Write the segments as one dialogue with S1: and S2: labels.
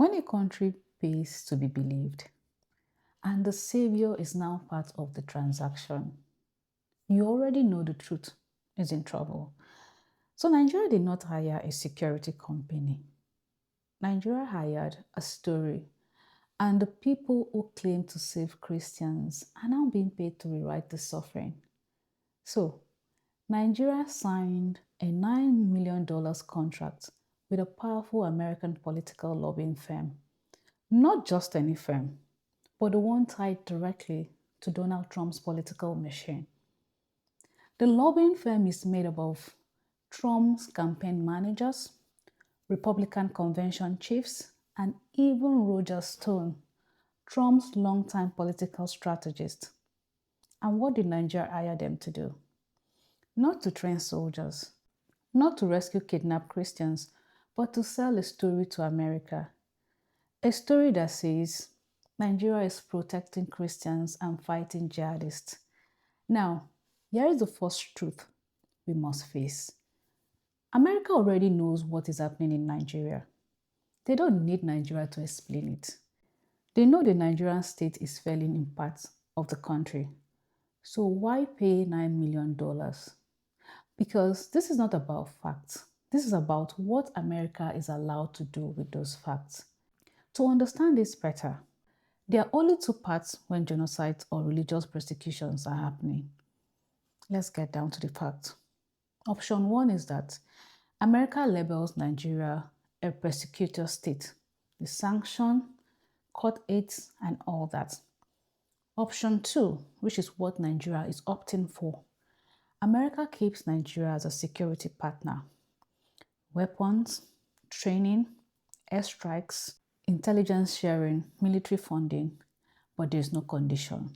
S1: When a country pays to be believed and the savior is now part of the transaction, you already know the truth is in trouble. So Nigeria did not hire a security company. Nigeria hired a story, and the people who claim to save Christians are now being paid to rewrite the suffering. So Nigeria signed a $9 million contract with a powerful American political lobbying firm. Not just any firm, but the one tied directly to Donald Trump's political machine. The lobbying firm is made up of Trump's campaign managers, Republican convention chiefs, and even Roger Stone, Trump's longtime political strategist. And what did Nigeria hire them to do? Not to train soldiers, not to rescue kidnapped Christians, but to sell a story to America. A story that says Nigeria is protecting Christians and fighting jihadists. Now, here is the first truth we must face. America already knows what is happening in Nigeria. They don't need Nigeria to explain it. They know the Nigerian state is failing in parts of the country. So why pay $9 million? Because this is not about facts. This is about what America is allowed to do with those facts. To understand this better, there are only two parts when genocides or religious persecutions are happening. Let's get down to the facts. Option one is that America labels Nigeria a persecutor state. The sanction, court aids, and all that. Option two, which is what Nigeria is opting for. America keeps Nigeria as a security partner. Weapons, training, airstrikes, intelligence sharing, military funding, but there's no condition.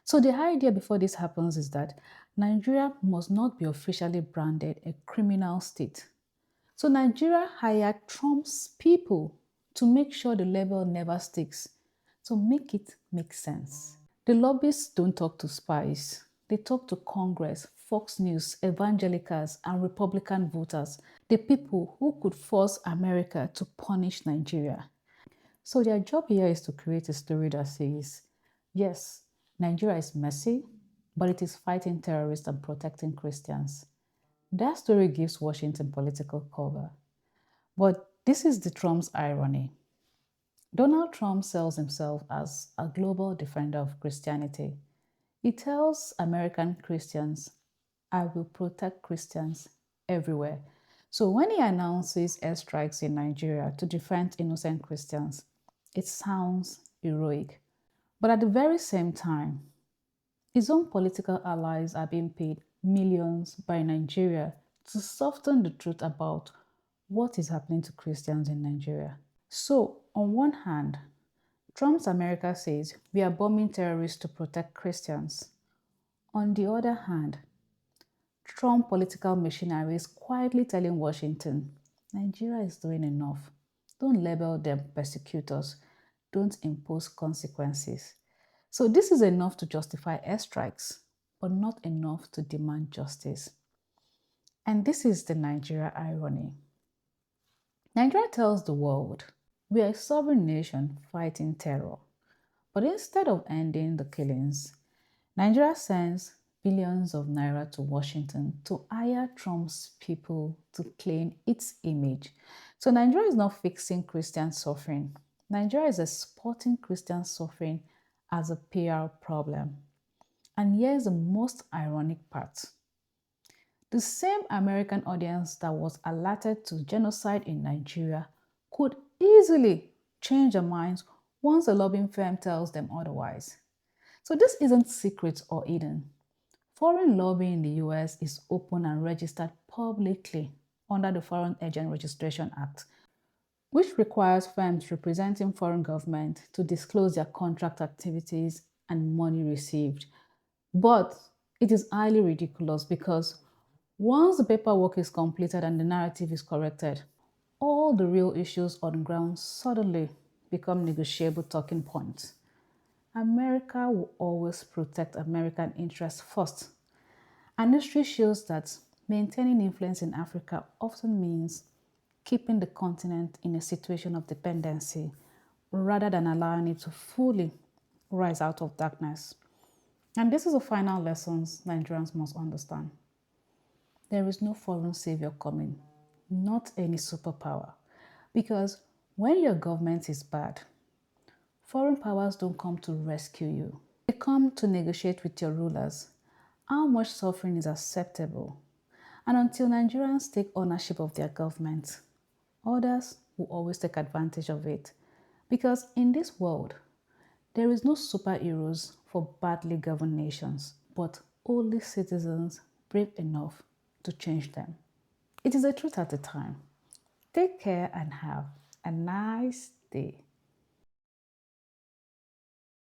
S1: So the idea before this happens is that Nigeria must not be officially branded a criminal state. So Nigeria hired Trump's people to make sure the label never sticks, to make it make sense. The lobbyists don't talk to spies. They talk to Congress, Fox News, evangelicals, and Republican voters, the people who could force America to punish Nigeria. So their job here is to create a story that says, yes, Nigeria is messy, but it is fighting terrorists and protecting Christians. That story gives Washington political cover. But this is the Trump's irony. Donald Trump sells himself as a global defender of Christianity. He tells American Christians, I will protect Christians everywhere. So when he announces airstrikes in Nigeria to defend innocent Christians, it sounds heroic. But at the very same time, his own political allies are being paid millions by Nigeria to soften the truth about what is happening to Christians in Nigeria. So, on one hand, Trump's America says we are bombing terrorists to protect Christians. On the other hand, Trump political machinery is quietly telling Washington, Nigeria is doing enough. Don't label them persecutors. Don't impose consequences. So this is enough to justify airstrikes, but not enough to demand justice. And this is the Nigeria irony. Nigeria tells the world, we are a sovereign nation fighting terror. But instead of ending the killings, Nigeria sends billions of naira to Washington to hire Trump's people to claim its image. So Nigeria is not fixing Christian suffering. Nigeria is exporting Christian suffering as a PR problem. And here's the most ironic part. The same American audience that was alerted to genocide in Nigeria could easily change their minds once a lobbying firm tells them otherwise. So this isn't secret or hidden. Foreign lobbying in the US is open and registered publicly under the Foreign Agent Registration Act, which requires firms representing foreign government to disclose their contract activities and money received. But it is highly ridiculous because once the paperwork is completed and the narrative is corrected, all the real issues on the ground suddenly become negotiable talking points. America will always protect American interests first. And history shows that maintaining influence in Africa often means keeping the continent in a situation of dependency rather than allowing it to fully rise out of darkness. And this is the final lessons Nigerians must understand. There is no foreign savior coming, not any superpower. Because when your government is bad, foreign powers don't come to rescue you. They come to negotiate with your rulers how much suffering is acceptable. And until Nigerians take ownership of their government, others will always take advantage of it. Because in this world, there is no superheroes for badly governed nations, but only citizens brave enough to change them. It is a truth at a time. Take care and have a nice day.